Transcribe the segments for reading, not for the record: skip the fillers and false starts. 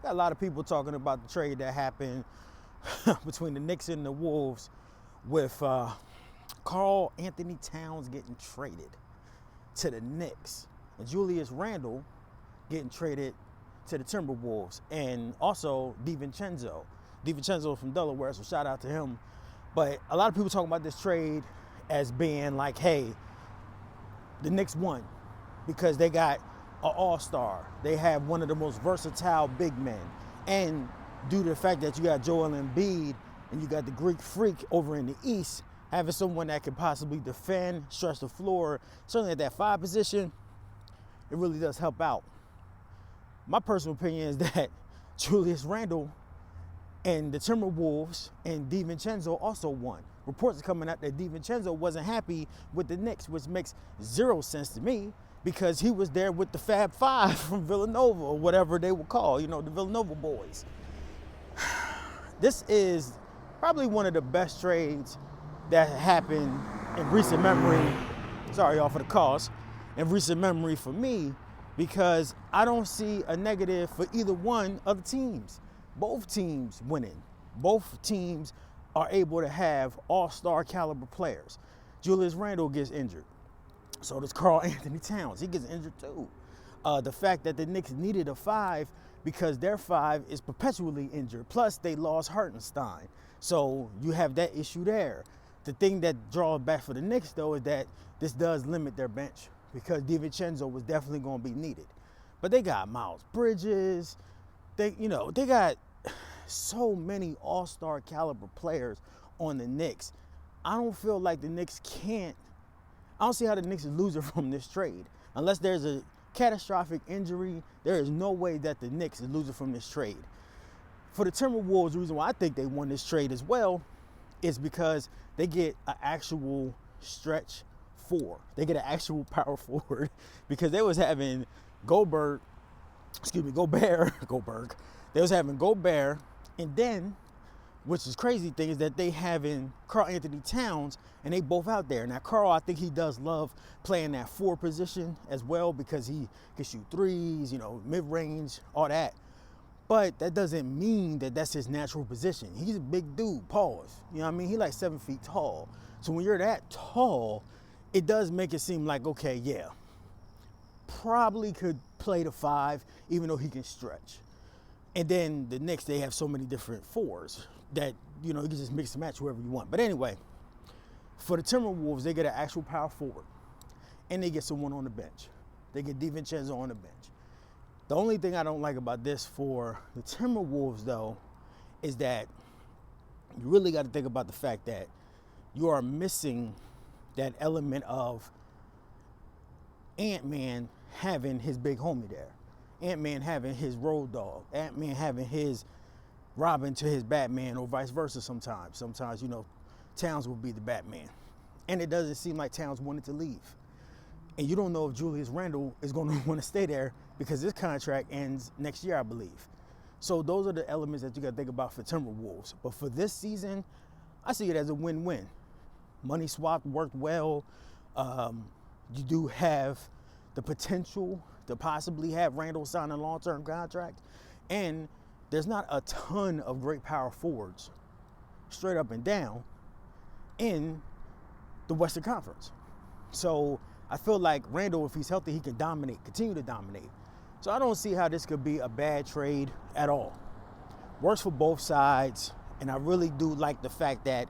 got a lot of people talking about the trade that happened between the Knicks and the Wolves with Karl Anthony Towns getting traded to the Knicks and Julius Randle getting traded to the Timberwolves, and also DiVincenzo. DiVincenzo from Delaware, so shout out to him. But a lot of people talking about this trade as being like, hey, the Knicks won because they got an all-star. They have one of the most versatile big men. And due to the fact that you got Joel Embiid and you got the Greek Freak over in the East, having someone that can possibly defend, stretch the floor, certainly at that 5 position, it really does help out. My personal opinion is that Julius Randle and the Timberwolves and DiVincenzo also won. Reports are coming out that DiVincenzo wasn't happy with the Knicks, which makes zero sense to me because he was there with the Fab Five from Villanova or whatever they would call, the Villanova boys. This is probably one of the best trades that happened in recent memory. Sorry, y'all, for the cause. In recent memory for me, because I don't see a negative for either one of the teams. Both teams winning. Both teams are able to have all-star caliber players. Julius Randle gets injured. So does Karl Anthony Towns. He gets injured too. The fact that the Knicks needed a 5 because their 5 is perpetually injured. Plus, they lost Hartenstein. So you have that issue there. The thing that draws back for the Knicks, though, is that this does limit their bench because DiVincenzo was definitely going to be needed. But they got Miles Bridges. They got so many all-star caliber players on the Knicks. I don't feel like the Knicks I don't see how the Knicks is losing from this trade. Unless there's a catastrophic injury, there is no way that the Knicks is losing from this trade. For the Timberwolves, the reason why I think they won this trade as well is because they get an actual stretch 4. They get an actual power forward because they was having Gobert. They was having Gobert, and then, which is crazy thing, is that they having Karl Anthony Towns, and they both out there. Now, Karl, I think he does love playing that 4 position as well because he can shoot threes, mid-range, all that. But that doesn't mean that that's his natural position. He's a big dude, pause. You know what I mean? He's like 7 feet tall. So when you're that tall, it does make it seem like, okay, yeah, probably could play the 5, even though he can stretch. And then the Knicks, they have so many different 4s that, you can just mix and match whoever you want. But anyway, for the Timberwolves, they get an actual power forward. And they get someone on the bench. They get DiVincenzo on the bench. The only thing I don't like about this for the Timberwolves, though, is that you really got to think about the fact that you are missing that element of Ant-Man having his big homie there. Ant-Man having his road dog. Ant-Man having his Robin to his Batman, or vice versa sometimes. Sometimes, Towns will be the Batman. And it doesn't seem like Towns wanted to leave. And you don't know if Julius Randle is going to want to stay there because his contract ends next year, I believe. So those are the elements that you got to think about for Timberwolves. But for this season, I see it as a win-win. Money swap worked well. You do have the potential to possibly have Randle sign a long-term contract. And there's not a ton of great power forwards, straight up and down, in the Western Conference. So I feel like Randle, if he's healthy, he can continue to dominate. So I don't see how this could be a bad trade at all. Works for both sides, and I really do like the fact that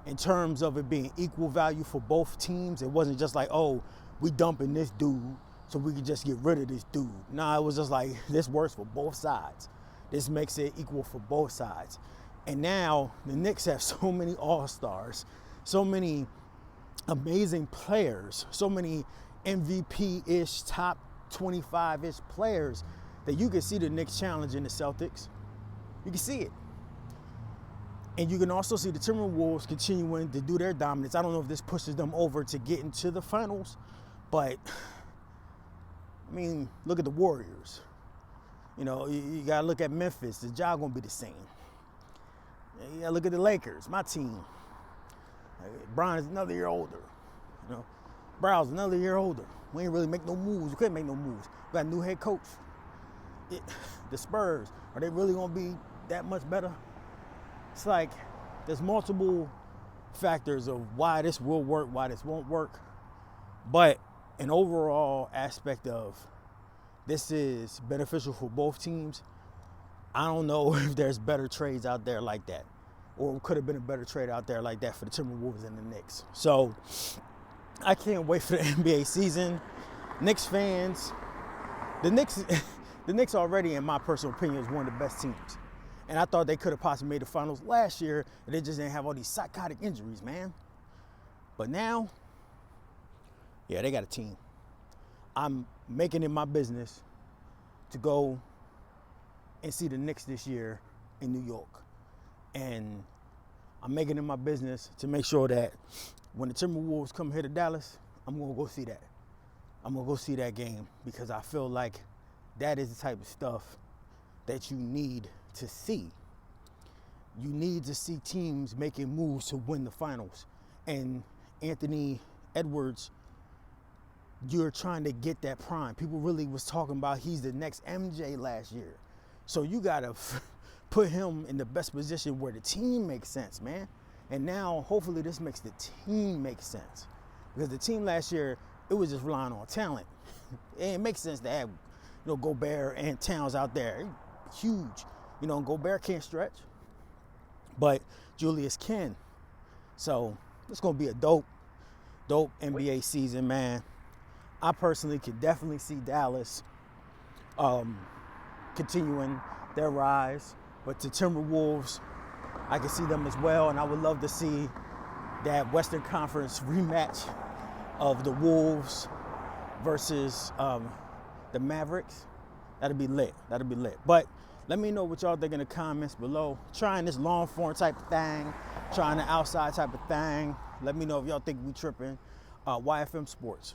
in terms of it being equal value for both teams, it wasn't just like, oh, we dumping this dude so we can just get rid of this dude. Nah, it was just like, this works for both sides. This makes it equal for both sides. And now the Knicks have so many all-stars, so many amazing players, so many MVP-ish, top 25-ish players that you can see the Knicks challenging the Celtics. You can see it. And you can also see the Timberwolves continuing to do their dominance. I don't know if this pushes them over to get into the finals, but I mean, look at the Warriors. You got to look at Memphis. The job going to be the same. You got to look at the Lakers, my team. Bron is another year older. Brow's another year older. We ain't really make no moves. We couldn't make no moves. We got a new head coach. the Spurs, are they really going to be that much better? It's like there's multiple factors of why this will work, why this won't work. But an overall aspect of this is beneficial for both teams. I don't know if there's better trades out there like that, or could have been a better trade out there like that for the Timberwolves and the Knicks. So I can't wait for the NBA season. Knicks fans, the Knicks already, in my personal opinion, is one of the best teams. And I thought they could have possibly made the finals last year, and they just didn't have all these psychotic injuries, man. But now, yeah, they got a team. I'm making it my business to go and see the Knicks this year in New York. And I'm making it my business to make sure that when the Timberwolves come here to Dallas, I'm going to go see that. I'm going to go see that game because I feel like that is the type of stuff that you need to see. You need to see teams making moves to win the finals. And Anthony Edwards, you're trying to get that prime. People really was talking about he's the next MJ last year. So you got to put him in the best position where the team makes sense, man. And now, hopefully, this makes the team make sense. Because the team last year, it was just relying on talent. It makes sense to have, Gobert and Towns out there. Huge. Gobert can't stretch, but Julius can. So it's going to be a dope NBA season, man. I personally could definitely see Dallas continuing their rise. But the Timberwolves, I can see them as well. And I would love to see that Western Conference rematch of the Wolves versus the Mavericks. That'd be lit. But let me know what y'all think in the comments below. Trying this long form type of thing, trying the outside type of thing. Let me know if y'all think we tripping. YFM Sports.